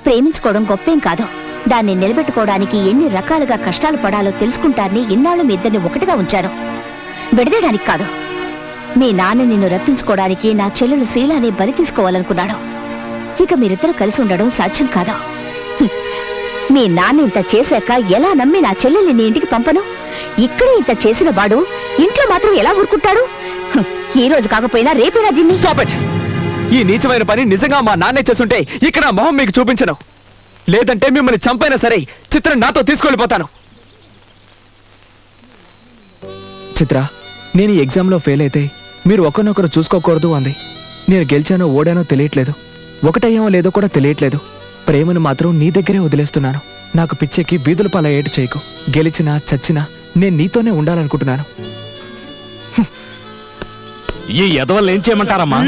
ప్రేమించుకోవడం గొప్పేం కాదు. దాన్ని నిలబెట్టుకోవడానికి ఎన్ని రకాలుగా కష్టాలు పడాలో తెలుసుకుంటారని ఇన్నాళ్ళు మీ ఇద్దరిని ఒకటిగా ఉంచాను. విడదీయడానికి కాదు. మీ నాన్న నిన్ను రప్పించుకోవడానికి నా చెల్లెలు శీలాన్ని బలి తీసుకోవాలనుకున్నాడు. ఇక మీరిద్దరూ కలిసి ఉండడం సాధ్యం కాదు. మీ నాన్న ఇంత చేశాక ఎలా నమ్మి నా చెల్లెల్ని నీ ఇంటికి పంపను? ఇక్కడే ఇంత చేసిన వాడు ఇంట్లో మాత్రం ఎలా ఊరుకుంటాడు? ఈ రోజు కాకపోయినా రేపైనా దీన్ని. Stop it. ఈ నీచమైన పని నిజంగా మా నాన్నే చేస్తుంటే ఇక్కడ మొహం మీకు చూపించను. లేదంటే మిమ్మల్ని చంపైనా సరే చిత్ర నాతో తీసుకెళ్ళిపోతాను. చిత్ర, నేను ఈ ఎగ్జామ్లో ఫెయిల్ అయితే మీరు ఒకరినొకరు చూసుకోకూడదు అంది. నేను గెలిచానో ఓడానో తెలియట్లేదు, ఒకటయ్యామో లేదో కూడా తెలియట్లేదు. ప్రేమను మాత్రం నీ దగ్గరే వదిలేస్తున్నాను. నాకు పిచ్చెక్కి బీదుల పాల ఏటు చేయకు. గెలిచినా చచ్చినా నేను నీతోనే ఉండాలనుకుంటున్నాను. ఈ ఎదవల్ని ఏం చేయమంటారమ్మా?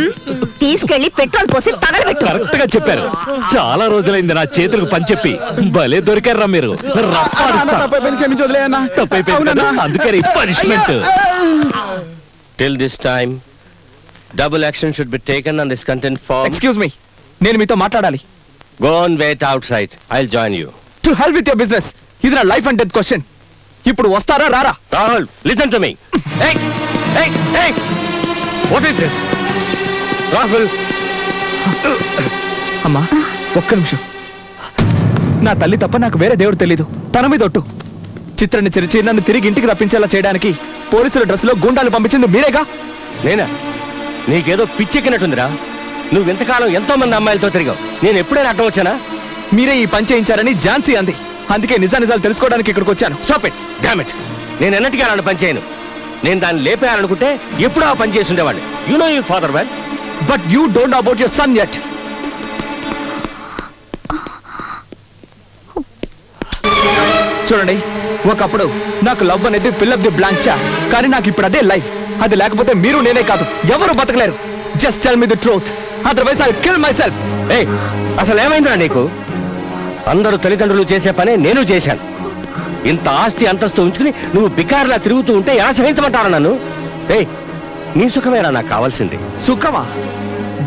తీసుకెళ్లి పెట్రోల్ పోసి తగలబెట్టు. కరెక్ట్ గా చెప్పారు. చాలా రోజులైంది నా చేతులకు పని చెప్పి. భలే దొరికారా మీరు. అందుకే punishment. Till this time, double action should be taken on this content form. Excuse me, నేను మీతో మాట్లాడాలి. Go on, wait outside. I'll join you. To hell with your business. ఇది నా లైఫ్ అండ్ డెత్ క్వశ్చన్. ఇప్పుడు వస్తారా రారా? Rahul, listen to me. Hey, hey, hey. What is this? Rahul. అమ్మా, ఒక్క నిమిషం. నా తల్లి తప్ప నాకు వేరే దేవుడు తెలీదు. తన మీద ఒట్టు. చిత్రాన్ని చెరిచి నన్ను తిరిగి ఇంటికి రప్పించేలా చేయడానికి పోలీసుల డ్రెస్సులో గూండాలు పంపించింది మీరేగా? నేనా? నీకేదో పిచ్చెక్కినట్టుందిరా. నువ్వు ఇంతకాలం ఎంతో మంది అమ్మాయిలతో తిరిగావు. నేను ఎప్పుడైనా అడ్డం వచ్చానా? మీరే ఈ పని చేయించారని ఝాన్సీ అంది. అందుకే నిజాలు తెలుసుకోవడానికి ఇక్కడికి వచ్చాను. Stop it. Damn it. నేను ఎన్నటికీ అలాంటి పని చేయను. నేను దాన్ని లేపేయాలనుకుంటే ఎప్పుడూ ఆ పని చేసి ఉండేవాడిని. You know your father well, but you don't know about your son yet. చూడండి, ఒకప్పుడు నాకు లవ్ అనేది fill up the blank chat. కానీ నాకు ఇప్పుడు అదే లైఫ్. అది లేకపోతే మీరు నేనే కాదు ఎవరు బతకలేరు. Just tell me the truth, otherwise I kill myself. ఏయ్, అసలు ఏమైందిరా నీకు? అందరూ తల్లిదండ్రులు చేసే పనే నేను చేశాను. ఇంత ఆస్తి అంతస్తు ఉంచుకుని నువ్వు బికార్లా తిరుగుతూ ఉంటే ఎలా సహించమంటారా నన్ను? ఏయ్, నీ సుఖమేరా నాకు కావాల్సింది. సుఖమా?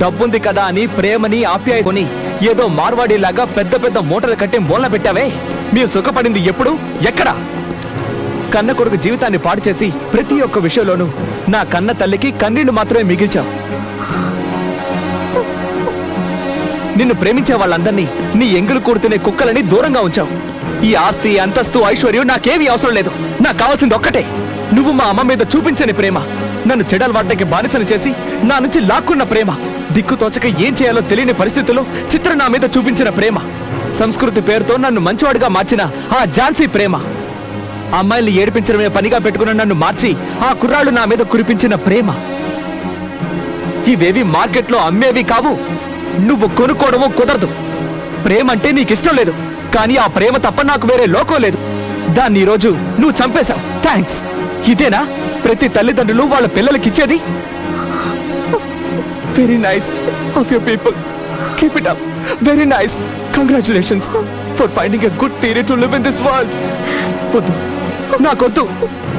డబ్బుంది కదా అని ప్రేమని ఆప్యాయని ఏదో మార్వాడిలాగా పెద్ద పెద్ద మూటలు కట్టి మూలన పెట్టావే. మీరు సుఖపడింది ఎప్పుడు, ఎక్కడ? కన్న కొడుకు జీవితాన్ని పాడు చేసి ప్రతి ఒక్క విషయంలోనూ నా కన్న తల్లికి కన్నీళ్లు మాత్రమే మిగిల్చావు. నిన్ను ప్రేమించే వాళ్ళందరినీ నీ ఎంగులు కూడుతునే కుక్కలని దూరంగా ఉంచావు. ఈ ఆస్తి అంతస్తు ఐశ్వర్యం నాకేమీ అవసరం లేదు. నాకు కావాల్సింది ఒక్కటే, నువ్వు మా అమ్మ మీద చూపించని ప్రేమ. నన్ను చెడలవాడ్డకి బానిసను చేసి నా నుంచి లాక్కున్న ప్రేమ. దిక్కు తోచక ఏం చేయాలో తెలియని పరిస్థితుల్లో చిత్ర నా మీద చూపించిన ప్రేమ. సంస్కృతి పేరుతో నన్ను మంచివాడిగా మార్చిన ఆ ఝాన్సీ ప్రేమ. అమ్మాయిల్ని ఏడిపించడమే పనిగా పెట్టుకున్న నన్ను మార్చి ఆ కుర్రాళ్ళు నా మీద కురిపించిన ప్రేమ. ఇవేవి మార్కెట్లో అమ్మేవి కావు. నువ్వు కొనుక్కోవడమో కుదరదు. ప్రేమ అంటే నీకిష్టం లేదు, కానీ ఆ ప్రేమ తప్ప నాకు వేరే లోకం లేదు. దాన్ని ఈరోజు నువ్వు చంపేశావు. థ్యాంక్స్. ఇదేనా ప్రతి తల్లిదండ్రులు వాళ్ళ పిల్లలకిచ్చేది? Very nice of your people. Keep it up. Very nice. Congratulations for finding a good theory to live in this world. వద్దు, నాకొద్దు.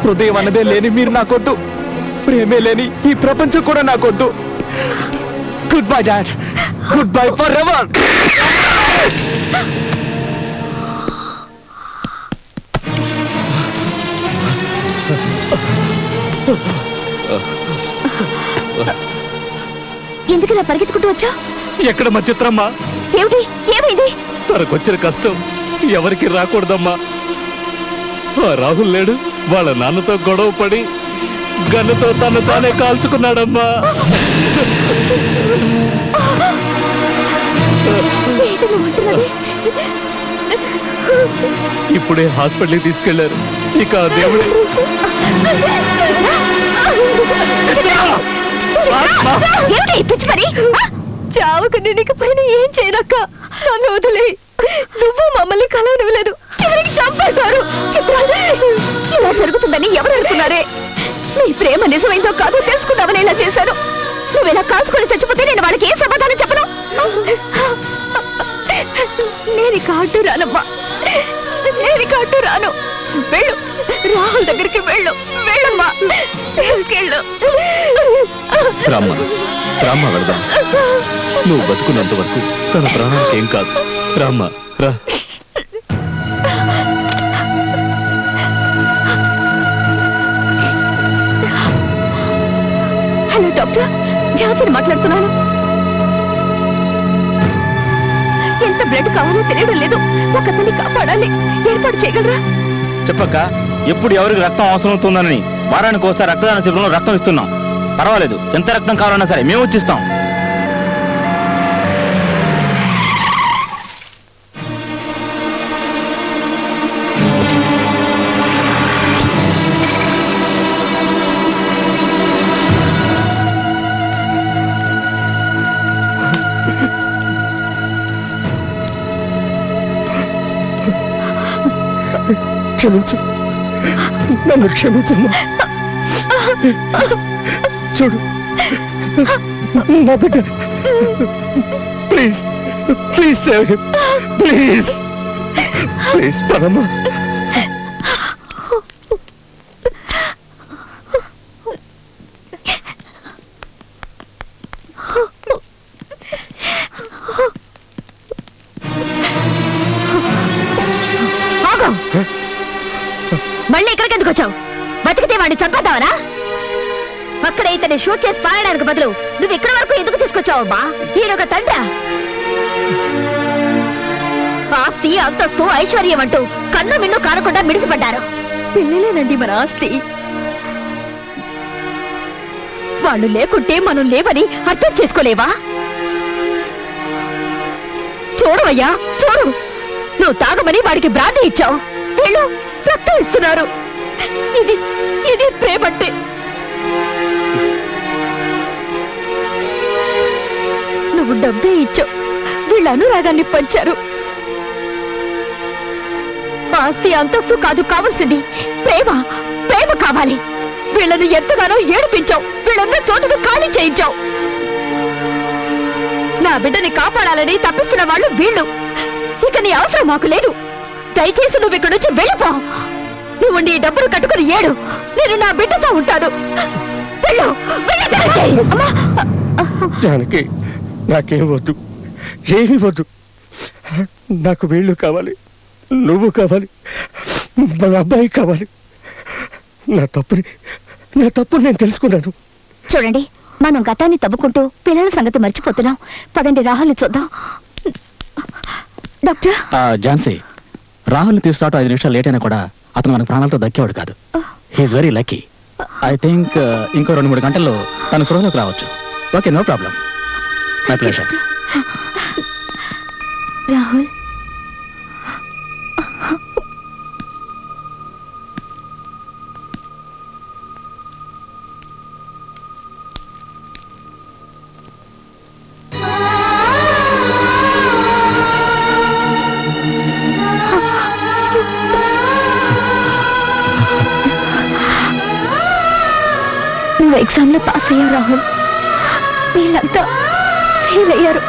హృదయం అన్నదే లేని మీరు నాకొద్దు. ప్రేమే లేని ఈ ప్రపంచం కూడా నాకొద్దు. Good bye dad. Good bye for ever. ఎందుకు ఇలా పరిగెత్తుకుంటూ వచ్చా? ఎక్కడ మా చిత్రమ్మా? ఏమిటి, ఏమైంది? తనకొచ్చిన కష్టం ఎవరికి రాకూడదమ్మా. ఆ రాహుల్ లేడు, వాళ్ళ నాన్నతో గొడవ పడి గన్నుతో తను తానే కాల్చుకున్నాడమ్మా. ఇప్పుడే హాస్పిటల్కి తీసుకెళ్లారు. ఇక దేవుడే. చావుకు నీకు పైన ఏం చేయనక్క. నన్ను వదిలే. నువ్వు మమ్మల్ని కలవనివ్వలేదు, చివరికి చంపేశారు. చిత్ర, ఇలా జరుగుతుందని ఎవరు అనుకున్నారే? నీ ప్రేమ నిజమైందో కాదో తెలుసుకుందామని ఇలా చేశాను. నువ్వు ఇలా కాల్చుకొని చచ్చిపోతే నేను వాళ్ళకి ఏం సమాధానం చెప్పను? నేను కాటు రానమ్మా, నేను కాటు రాను. వెళ్ళు, రాహుల్ దగ్గరికి వెళ్ళు. వెళ్ళమ్మా, తీసుకెళ్ళు. రామ్మ, రామ్మ వెళదాం. నువ్వు బతుకున్నంత వరకు తన ప్రాణానికి ఏం కాదు. రామ్మా రా. హలో డాక్టర్, ఝాన్సీని మాట్లాడుతున్నాను. ఎంత బ్లడ్ కావాలో తెలియడం లేదు. ఒకతన్ని కాపాడాలి, ఏర్పాటు చేయగలరా? చెప్పక్క, ఎప్పుడు ఎవరికి రక్తం అవసరం అవుతుందని వారానికి ఒకసారి రక్తదాన శిబిరంలో రక్తం ఇస్తున్నాం. పర్వాలేదు, ఎంత రక్తం కావాలన్నా సరే మేము వచ్చిస్తాం. క్షమించు, నన్ను క్షమించమ్మా. చూడు నా బిడ్డ, please please save him, please please పదమ్మా. మళ్ళీ ఇక్కడికి ఎందుకు వచ్చావు? బతికితే వాడిని చంపేద్దావరా? అక్కడ ఇతన్ని షూట్ చేసి పారడానికి బదులు నువ్వు ఇక్కడ వరకు ఎందుకు తీసుకొచ్చావు? బా, ఈయనొక తండ్రా? ఆస్తి, అంతస్తు, ఐశ్వర్యం అంటూ కన్ను మిన్ను కానకుండా మిడిసిపడ్డారు. పిల్లలేనండి మన ఆస్తి. వాళ్ళు లేకుంటే మనం లేవని అర్థం చేసుకోలేవా? చూడవయ్యా, చూడు, నువ్వు తాగమని వాడికి బ్రాంతి ఇచ్చావు, వీళ్ళు రక్తం ఇస్తున్నారు. ఇది ఇది ప్రేమంటే. నువ్వు డబ్బే ఇచ్చావు, వీళ్ళ అనురాగాన్ని పంచారు. ఆస్తి, అంతస్తు కాదు కావాల్సింది, ప్రేమ. ప్రేమ కావాలి. వీళ్ళను ఎంతగానో ఏడిపించావు, వీళ్ళన్న చోటును ఖాళీ చేయించావు. నా బిడ్డని కాపాడాలని తప్పిస్తున్న వాళ్ళు వీళ్ళు. ఇక నీ అవసరం మాకు లేదు. దయచేసి నువ్వు ఇక్కడి నుంచి వెళ్ళిపో. నువ్వు నీ డబ్బులు కట్టుకుని ఏడు, నేను నా బిడ్డతో ఉంటాను. జానకి, నాకేం వద్దు, ఏమీ వద్దు. నాకు వీళ్ళు కావాలి, నువ్వు కావాలి, మన అబ్బాయి కావాలి. నా తప్పుని నేను తెలుసుకున్నాను. చూడండి, మనం గతాన్ని తవ్వుకుంటూ పిల్లల సంగతి మర్చిపోతున్నాం. పదండి, రాహుల్ని చూద్దాం. డాక్టర్, ఝాన్సీ, రాహుల్ని తీసుకురావడం 5 నిమిషాలు లేట్ అయినా కూడా అతను మనకు ప్రాణాలతో దక్కేవాడు కాదు. He's very lucky. I think ఇంకో 2-3 గంటల్లో తన స్పృహలోకి రావచ్చు. Okay, no problem. My pleasure. Rahul, నువ్వు ఎగ్జామ్ లో పాస్ అయ్యావు రాహుల్. వీళ్ళంతా ఫెయిల్ అయ్యారు.